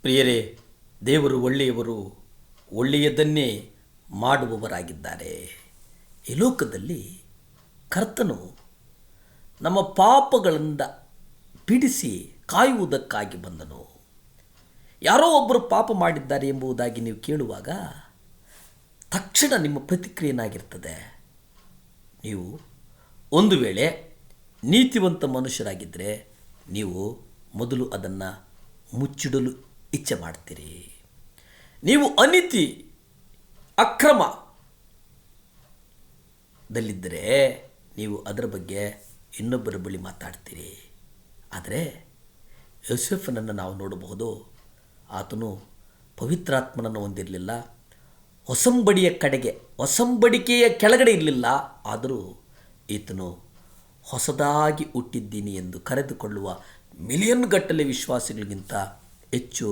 ಪ್ರಿಯರೇ, ದೇವರು ಒಳ್ಳೆಯವರು, ಒಳ್ಳೆಯದನ್ನೇ ಮಾಡುವವರಾಗಿದ್ದಾರೆ. ಈ ಲೋಕದಲ್ಲಿ ಕರ್ತನು ನಮ್ಮ ಪಾಪಗಳಿಂದ ಬಿಡಿಸಿ ಕಾಯುವುದಕ್ಕಾಗಿ ಬಂದನು. ಯಾರೋ ಒಬ್ಬರು ಪಾಪ ಮಾಡಿದ್ದಾರೆ ಎಂಬುದಾಗಿ ನೀವು ಕೇಳುವಾಗ ತಕ್ಷಣ ನಿಮ್ಮ ಪ್ರತಿಕ್ರಿಯೆ ಏನಾಗಿರ್ತದೆ? ನೀವು ಒಂದು ವೇಳೆ ನೀತಿವಂತ ಮನುಷ್ಯರಾಗಿದ್ದರೆ ನೀವು ಮೊದಲು ಅದನ್ನು ಮುಚ್ಚಿಡಲು ಇಚ್ಛೆ ಮಾಡ್ತೀರಿ. ನೀವು ಅನೀತಿ ಅಕ್ರಮದಲ್ಲಿದ್ದರೆ ನೀವು ಅದರ ಬಗ್ಗೆ ಇನ್ನೊಬ್ಬರ ಬಳಿ ಮಾತಾಡ್ತೀರಿ. ಆದರೆ ಯೋಸೇಫನನ್ನು ನಾವು ನೋಡಬಹುದು. ಆತನು ಪವಿತ್ರಾತ್ಮನನ್ನು ಹೊಂದಿರಲಿಲ್ಲ, ಹೊಸಂಬಡಿಕೆಯ ಕೆಳಗಡೆ ಇರಲಿಲ್ಲ. ಆದರೂ ಈತನು ಹೊಸದಾಗಿ ಹುಟ್ಟಿದ್ದೀನಿ ಎಂದು ಕರೆದುಕೊಳ್ಳುವ ಮಿಲಿಯನ್ ಗಟ್ಟಲೆ ವಿಶ್ವಾಸಿಗಳಿಗಿಂತ ಹೆಚ್ಚು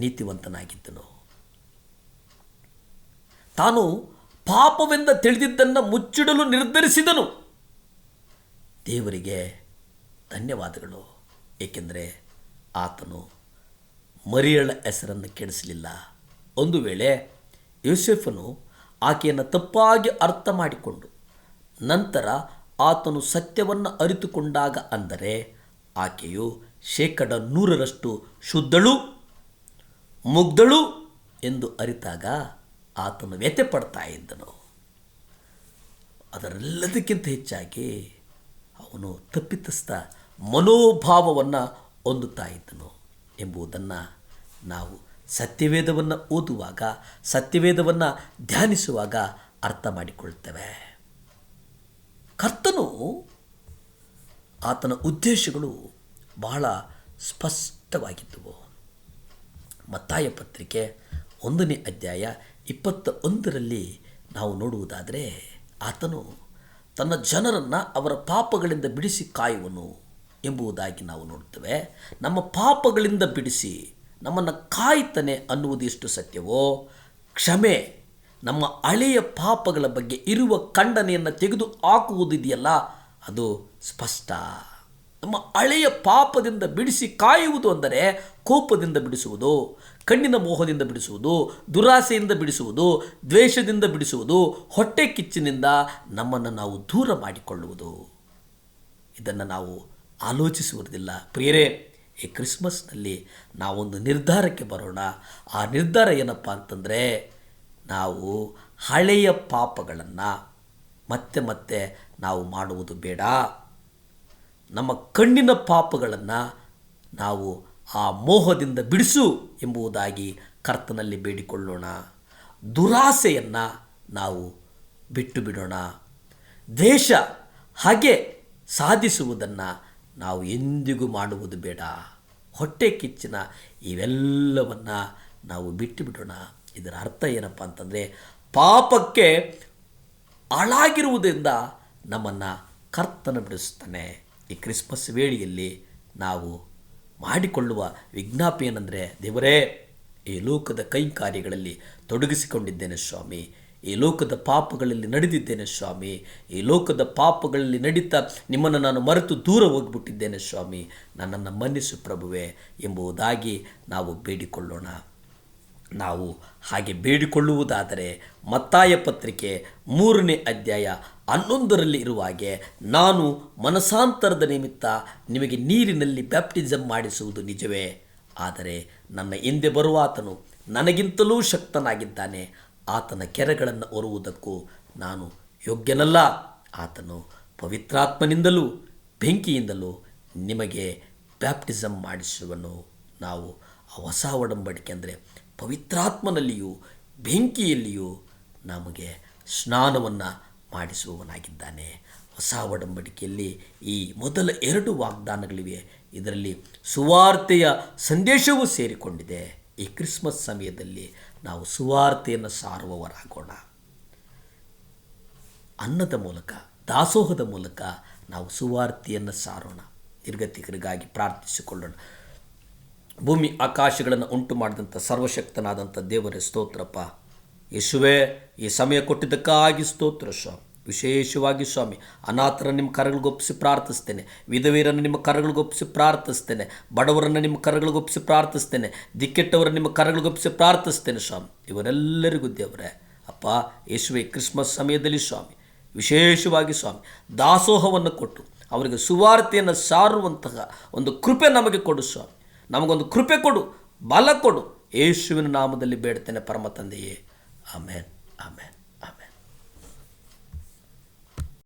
ನೀತಿವಂತನಾಗಿದ್ದನು. ತಾನು ಪಾಪವೆಂದ ತಿಳಿದಿದ್ದನ್ನು ಮುಚ್ಚಿಡಲು ನಿರ್ಧರಿಸಿದನು. ದೇವರಿಗೆ ಧನ್ಯವಾದಗಳು, ಏಕೆಂದರೆ ಆತನು ಮರಿಯಳ ಹೆಸರನ್ನು ಕೆಡಿಸಲಿಲ್ಲ. ಒಂದು ವೇಳೆ ಯೋಸೇಫನು ಆಕೆಯನ್ನು ತಪ್ಪಾಗಿ ಅರ್ಥ ಮಾಡಿಕೊಂಡು ನಂತರ ಆತನು ಸತ್ಯವನ್ನು ಅರಿತುಕೊಂಡಾಗ, ಅಂದರೆ ಆಕೆಯು 100% ಶುದ್ಧಳು, ಮುಗ್ಧಳು ಎಂದು ಅರಿತಾಗ ಆತನು ವ್ಯಥೆ ಪಡ್ತಾ ಇದ್ದನು. ಅದರೆಲ್ಲದಕ್ಕಿಂತ ಹೆಚ್ಚಾಗಿ ಅವನು ತಪ್ಪಿತಸ್ಥ ಮನೋಭಾವವನ್ನು ಹೊಂದುತ್ತಾ ಇದ್ದನು ಎಂಬುದನ್ನು ನಾವು ಸತ್ಯವೇದವನ್ನು ಓದುವಾಗ, ಸತ್ಯವೇದವನ್ನು ಧ್ಯಾನಿಸುವಾಗ ಅರ್ಥ ಮಾಡಿಕೊಳ್ತೇವೆ. ಕರ್ತನು ಆತನ ಉದ್ದೇಶಗಳು ಬಹಳ ಸ್ಪಷ್ಟವಾಗಿದ್ದವು. ಮತ್ತಾಯ ಪತ್ರಿಕೆ 1ನೇ ಅಧ್ಯಾಯ 21ರಲ್ಲಿ ನಾವು ನೋಡುವುದಾದರೆ, ಆತನು ತನ್ನ ಜನರನ್ನು ಅವರ ಪಾಪಗಳಿಂದ ಬಿಡಿಸಿ ಕಾಯುವನು ಎಂಬುದಾಗಿ ನಾವು ನೋಡ್ತೇವೆ. ನಮ್ಮ ಪಾಪಗಳಿಂದ ಬಿಡಿಸಿ ನಮ್ಮನ್ನು ಕಾಯ್ತಾನೆ ಅನ್ನುವುದು ಎಷ್ಟು ಸತ್ಯವೋ, ಕ್ಷಮೆ, ನಮ್ಮ ಹಳೆಯ ಪಾಪಗಳ ಬಗ್ಗೆ ಇರುವ ಖಂಡನೆಯನ್ನು ತೆಗೆದು ಹಾಕುವುದಿದೆಯಲ್ಲ, ಅದು ಸ್ಪಷ್ಟ. ನಮ್ಮ ಹಳೆಯ ಪಾಪದಿಂದ ಬಿಡಿಸಿ ಕಾಯುವುದು ಅಂದರೆ ಕೋಪದಿಂದ ಬಿಡಿಸುವುದು, ಕಣ್ಣಿನ ಮೋಹದಿಂದ ಬಿಡಿಸುವುದು, ದುರಾಸೆಯಿಂದ ಬಿಡಿಸುವುದು, ದ್ವೇಷದಿಂದ ಬಿಡಿಸುವುದು, ಹೊಟ್ಟೆ ಕಿಚ್ಚಿನಿಂದ ನಮ್ಮನ್ನು ನಾವು ದೂರ ಮಾಡಿಕೊಳ್ಳುವುದು. ಇದನ್ನು ನಾವು ಆಲೋಚಿಸುವುದಿಲ್ಲ. ಪ್ರಿಯರೇ, ಈ ಕ್ರಿಸ್ಮಸ್ನಲ್ಲಿ ನಾವೊಂದು ನಿರ್ಧಾರಕ್ಕೆ ಬರೋಣ. ಆ ನಿರ್ಧಾರ ಏನಪ್ಪ ಅಂತಂದರೆ, ನಾವು ಹಳೆಯ ಪಾಪಗಳನ್ನು ಮತ್ತೆ ಮತ್ತೆ ನಾವು ಮಾಡುವುದು ಬೇಡ. ನಮ್ಮ ಕಣ್ಣಿನ ಪಾಪಗಳನ್ನು ನಾವು ಆ ಮೋಹದಿಂದ ಬಿಡಿಸು ಎಂಬುದಾಗಿ ಕರ್ತನಲ್ಲಿ ಬೇಡಿಕೊಳ್ಳೋಣ. ದುರಾಸೆಯನ್ನು ನಾವು ಬಿಟ್ಟು ಬಿಡೋಣ. ದ್ವೇಷ, ಹಾಗೆ ಸಾಧಿಸುವುದನ್ನು ನಾವು ಎಂದಿಗೂ ಮಾಡುವುದು ಬೇಡ. ಹೊಟ್ಟೆ ಕಿಚ್ಚಿನ ಇವೆಲ್ಲವನ್ನು ನಾವು ಬಿಟ್ಟು ಬಿಡೋಣ. ಇದರ ಅರ್ಥ ಏನಪ್ಪ ಅಂತಂದರೆ, ಪಾಪಕ್ಕೆ ಹಾಳಾಗಿರುವುದರಿಂದ ನಮ್ಮನ್ನು ಕರ್ತನ ಬಿಡಿಸ್ತಾನೆ. ಈ ಕ್ರಿಸ್ಮಸ್ ವೇಳೆಯಲ್ಲಿ ನಾವು ಮಾಡಿಕೊಳ್ಳುವ ವಿಜ್ಞಾಪನೆ ಏನಂದರೆ, ದೇವರೇ, ಈ ಲೋಕದ ಕೈಕಾರ್ಯಗಳಲ್ಲಿ ತೊಡಗಿಸಿಕೊಂಡಿದ್ದೇನೆ ಸ್ವಾಮಿ, ಈ ಲೋಕದ ಪಾಪಗಳಲ್ಲಿ ನಡೆದಿದ್ದೇನೆ ಸ್ವಾಮಿ, ಈ ಲೋಕದ ಪಾಪಗಳಲ್ಲಿ ನಡೀತಾ ನಿಮ್ಮನ್ನು ನಾನು ಮರೆತು ದೂರ ಹೋಗಿಬಿಟ್ಟಿದ್ದೇನೆ ಸ್ವಾಮಿ, ನನ್ನನ್ನು ಮನ್ನಿಸು ಪ್ರಭುವೇ ಎಂಬುದಾಗಿ ನಾವು ಬೇಡಿಕೊಳ್ಳೋಣ. ನಾವು ಹಾಗೆ ಬೇಡಿಕೊಳ್ಳುವುದಾದರೆ ಮತ್ತಾಯ ಪತ್ರಿಕೆ 3ನೇ ಅಧ್ಯಾಯ 11ರಲ್ಲಿ ಇರುವ ಹಾಗೆ, ನಾನು ಮನಸಾಂತರದ ನಿಮಿತ್ತ ನಿಮಗೆ ನೀರಿನಲ್ಲಿ ಬ್ಯಾಪ್ಟಿಸಮ್ ಮಾಡಿಸುವುದು ನಿಜವೇ, ಆದರೆ ನನ್ನ ಹಿಂದೆ ಬರುವಾತನು ನನಗಿಂತಲೂ ಶಕ್ತನಾಗಿದ್ದಾನೆ, ಆತನ ಕೆರೆಗಳನ್ನು ಹೊರುವುದಕ್ಕೂ ನಾನು ಯೋಗ್ಯನಲ್ಲ. ಆತನು ಪವಿತ್ರಾತ್ಮನಿಂದಲೂ ಬೆಂಕಿಯಿಂದಲೂ ನಿಮಗೆ ಬ್ಯಾಪ್ಟಿಸಮ್ ಮಾಡಿಸುವನು. ನಾವು ಆ ಹೊಸ ಒಡಂಬಡಿಕೆ ಅಂದರೆ ಪವಿತ್ರಾತ್ಮನಲ್ಲಿಯೂ ಬೆಂಕಿಯಲ್ಲಿಯೂ ನಮಗೆ ಸ್ನಾನವನ್ನು ಮಾಡಿಸುವವನಾಗಿದ್ದಾನೆ. ಹೊಸ ಒಡಂಬಡಿಕೆಯಲ್ಲಿ ಈ ಮೊದಲ 2 ವಾಗ್ದಾನಗಳಿವೆ. ಇದರಲ್ಲಿ ಸುವಾರ್ತೆಯ ಸಂದೇಶವೂ ಸೇರಿಕೊಂಡಿದೆ. ಈ ಕ್ರಿಸ್ಮಸ್ ಸಮಯದಲ್ಲಿ ನಾವು ಸುವಾರ್ತೆಯನ್ನು ಸಾರುವವರಾಗೋಣ. ಅನ್ನದ ಮೂಲಕ, ದಾಸೋಹದ ಮೂಲಕ ನಾವು ಸುವಾರ್ತೆಯನ್ನು ಸಾರೋಣ. ನಿರ್ಗತಿಕರಿಗಾಗಿ ಪ್ರಾರ್ಥಿಸಿಕೊಳ್ಳೋಣ. ಭೂಮಿ ಆಕಾಶಗಳನ್ನು ಉಂಟು ಮಾಡಿದಂಥ ಸರ್ವಶಕ್ತನಾದಂಥ ದೇವರೇ ಸ್ತೋತ್ರಪ್ಪ. ಯೇಸುವೇ, ಈ ಸಮಯ ಕೊಟ್ಟಿದ್ದಕ್ಕಾಗಿ ಸ್ತೋತ್ರ ಸ್ವಾಮಿ. ವಿಶೇಷವಾಗಿ ಸ್ವಾಮಿ ಅನಾಥರನ್ನು ನಿಮ್ಮ ಕರಗಳಿಗೊಪ್ಪಿಸಿ ಪ್ರಾರ್ಥಿಸ್ತೇನೆ, ವಿಧವೆಯರನ್ನು ನಿಮ್ಮ ಕರಗಳಿಗೊಪ್ಪಿಸಿ ಪ್ರಾರ್ಥಿಸ್ತೇನೆ, ಬಡವರನ್ನು ನಿಮ್ಮ ಕರಗಳಿಗೊಪ್ಪಿಸಿ ಪ್ರಾರ್ಥಿಸ್ತೇನೆ, ದಿಕ್ಕೆಟ್ಟವರನ್ನು ನಿಮ್ಮ ಕರಗಳಿಗೊಪ್ಪಿಸಿ ಪ್ರಾರ್ಥಿಸ್ತೇನೆ ಸ್ವಾಮಿ. ಇವರೆಲ್ಲರಿಗೂ ದೇವರೇ ಅಪ್ಪ ಯೇಸುವೆ, ಕ್ರಿಸ್ಮಸ್ ಸಮಯದಲ್ಲಿ ಸ್ವಾಮಿ ವಿಶೇಷವಾಗಿ ಸ್ವಾಮಿ ದಾಸೋಹವನ್ನು ಕೊಟ್ಟು ಅವರಿಗೆ ಸುವಾರ್ತೆಯನ್ನು ಸಾರುವಂತಹ ಒಂದು ಕೃಪೆ ನಮಗೆ ಕೊಡು ಸ್ವಾಮಿ. ನಮಗೊಂದು ಕೃಪೆ ಕೊಡು, ಬಲ ಕೊಡು. ಯೇಸುವಿನ ನಾಮದಲ್ಲಿ ಬೇಡ್ತೇನೆ ಪರಮ ತಂದೆಯೇ, ಆಮೇನ್ ಆಮೇನ್.